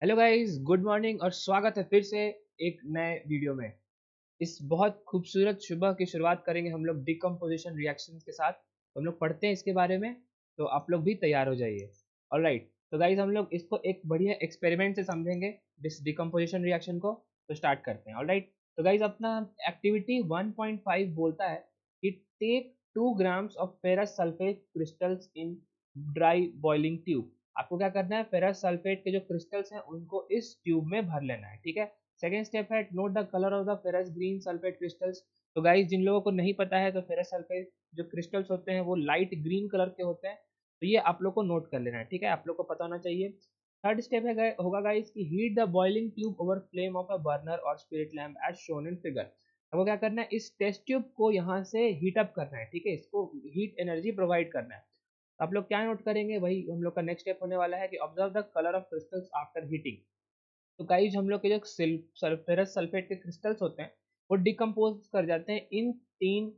Hello guys, good morning और स्वागत है फिर से एक नए वीडियो में। इस बहुत खूबसूरत सुबह की शुरुआत करेंगे हम लोग डिकम्पोजिशन रिएक्शंस के साथ। तो हम लोग पढ़ते हैं इसके बारे में, तो आप लोग भी तैयार हो जाइए। ऑलराइट, तो गाइस हम लोग इसको एक बढ़िया एक्सपेरिमेंट से समझेंगे इस डिकम्पोजिशन रिएक्शन को। तो स्टार्ट करते हैं। ऑलराइट, तो गाइस अपना एक्टिविटी 1.5 बोलता है कि take 2 grams of ferrous sulphate crystals in dry boiling tube. आपको क्या करना है, फेरस सल्फेट के जो क्रिस्टल्स हैं उनको इस ट्यूब में भर लेना है। ठीक है। सेकेंड स्टेप है note the colour of the ferrous green sulphate crystals. तो गाइस जिन लोगों को नहीं पता है, तो फेरस सल्फेट जो क्रिस्टल्स होते हैं वो लाइट ग्रीन कलर के होते हैं। तो ये आप लोग को नोट कर लेना है। ठीक है, आप लोग को पता होना चाहिए। थर्ड स्टेप है होगा गाइस कि heat the boiling tube over flame of a burner और spirit lamp as shown in figure. आपको क्या करना है, इस टेस्ट ट्यूब को यहाँ से हीट अप करना है। ठीक है, इसको हीट एनर्जी प्रोवाइड करना है। आप लोग क्या नोट करेंगे, वही हम लोग का नेक्स्ट स्टेप होने वाला है कि observe the colour of crystals after heating. तो गाइस हम लोग के जो फेरस सल्फेट के क्रिस्टल्स होते हैं वो डिकम्पोज कर जाते हैं इन तीन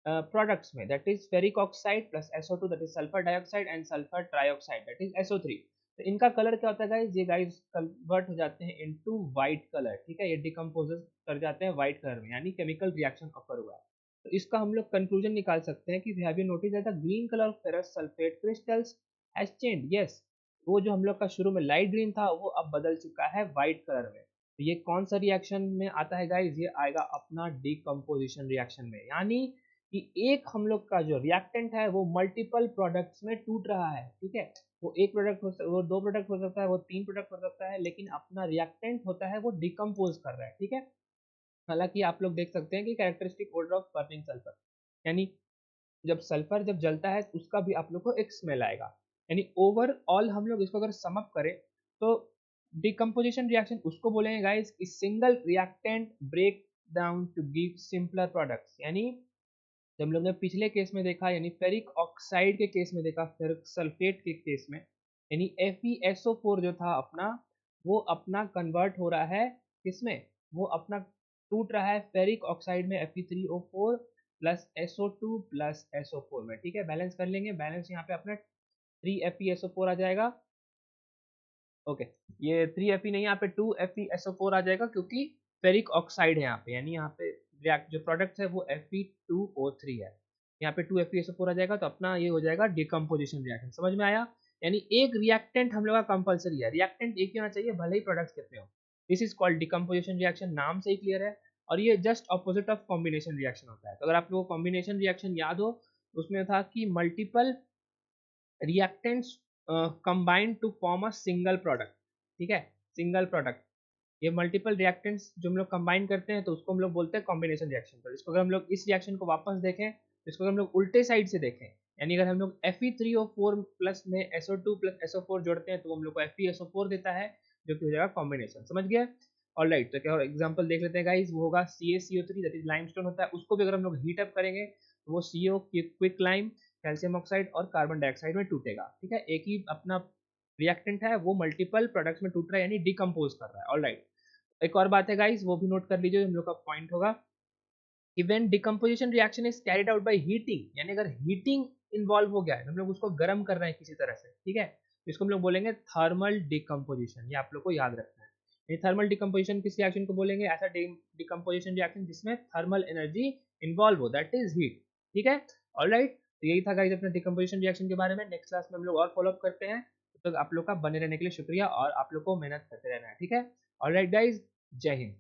प्रोडक्ट्स में, that is ferric oxide plus SO2 that is sulphur dioxide and sulphur trioxide that is SO3। तो इनका कलर क्या होता है गाइस, ये गाइस कन्वर्ट हो जाते हैं इनटू व्हाइट कलर। ठीक है, ये डिकम्पोज कर जाते हैं व्हाइट कलर में, यानी केमिकल रिएक्शन ऑकर हुआ है। तो इसका हम लोग कंक्लूजन निकाल सकते हैं कि have you notice that the green colour of ferrous sulphate crystals has changed. Yes, वो जो हम लोग का शुरू में लाइट ग्रीन था वो अब बदल चुका है वाइट कलर में। तो ये कौन सा रिएक्शन में आता है गाइस, ये आएगा अपना डिकम्पोजिशन रिएक्शन में। यानी कि एक हम लोग का जो रिएक्टेंट है वो मल्टीपल प्रोडक्ट्स में टूट रहा है। ठीक है, वो एक प्रोडक्ट वो दो प्रोडक्ट हो सकता है, वो तीन प्रोडक्ट हो सकता है, लेकिन अपना रिएक्टेंट होता है वो डिकम्पोज कर रहा है। ठीक है, हालांकि आप लोग देख सकते हैं कि characteristic order of burning sulphur, यानी जब सल्फर जब जलता है तो उसका भी आप लोग को एक स्मेल आएगा। यानी ओवरऑल हम लोग इसको अगर सम अप करें तो डिकम्पोजिशन रिएक्शन उसको बोलेंगे गाइस कि single reactant break down to give simpler products. यानी जब हम लोग ने पिछले केस में देखा, यानी फेरिक ऑक्साइड के केस में देखा, फेरिक सल्फेट के केस में, यानी FeSO4 जो था अपना, वो अपना कन्वर्ट हो रहा है किसमें, वो अपना टूट रहा है फेरिक ऑक्साइड में Fe3O4 plus SO2 plus SO4 में। ठीक है, बैलेंस कर लेंगे, बैलेंस यहाँ पे अपना 3FeSO4 आ जाएगा। ओके, ये 3Fe नहीं, यहाँ पे 2FeSO4 आ जाएगा क्योंकि फेरिक ऑक्साइड है यहाँ पे, यानी यहाँ पे रिएक्ट जो प्रोडक्ट है वो Fe2O3 है। यहाँ पे 2FeSO4 आ जाएगा, तो अपना ये हो जाएगा डिकम्पोजिशन रिएक्शन। समझ में आया? यानी एक रिएक्टेंट हम लोग का कंपलसरी है, रिएक्टेंट एक ही होना चाहिए भले ही प्रोडक्ट्स कितने हो। This is called decomposition reaction, नाम से ही क्लियर है। और ये just opposite of combination reaction होता है। तो अगर आप लोगों को कॉम्बिनेशन रिएक्शन याद हो, उसमें था कि multiple reactants combine to form a single product। ठीक है, सिंगल प्रोडक्ट, ये मल्टीपल रिएक्टेंट्स जो हम लोग कंबाइन करते हैं तो उसको हम लोग बोलते हैं कॉम्बिनेशन रिएक्शन। तो इसको अगर हम लोग इस रिएक्शन को वापस देखें, तो इसको अगर हम लोग उल्टे साइड से देखें, यानी अगर हम लोग Fe3O4 प्लस में SO2 प्लस SO4 जोड़ते हैं तो वो हम लोग को FeSO4 देता है, जो कि हो जाएगा कॉम्बिनेशन। समझ गए? ऑलराइट, तो क्या एग्जांपल देख लेते हैं गाइस, वो होगा CaCO3 दैट इज लाइमस्टोन होता है, उसको भी अगर हम लोग हीट अप करेंगे तो वो CO quick lime, calcium oxide और कार्बन डाइऑक्साइड में टूटेगा। ठीक है, एक ही अपना रिएक्टेंट है, वो मल्टीपल प्रोडक्ट्स में टूट रहा है, यानी डिकम्पोज कर रहा है। ऑलराइट, एक और बात है गाइस, वो भी नोट कर लीजिए, हम लोग का पॉइंट होगा कि when decomposition reaction is carried out by heating, यानी अगर हीटिंग इन्वॉल्व हो गया है, हम लोग उसको गर्म कर रहे हैं किसी तरह से। ठीक है, तो इसको हम लोग बोलेंगे थर्मल डिकम्पोजिशन, ये आप लोग को याद रखना है। ये थर्मल डिकम्पोजिशन किस रिएक्शन को बोलेंगे, ऐसा डिकम्पोजिशन रिएक्शन जिसमें थर्मल एनर्जी इन्वॉल्व हो, दैट इज हीट। ठीक है, ऑलराइट, तो यही था गाइस अपने डिकम्पोजिशन रिएक्शन के बारे में। नेक्स्ट क्लास में हम लोग और फॉलो अप करते हैं। तो आप लोग का बने रहने के लिए शुक्रिया, और आप लोग को मेहनत करते रहना है। ठीक है, ऑलराइट गाइस, जय हिंद।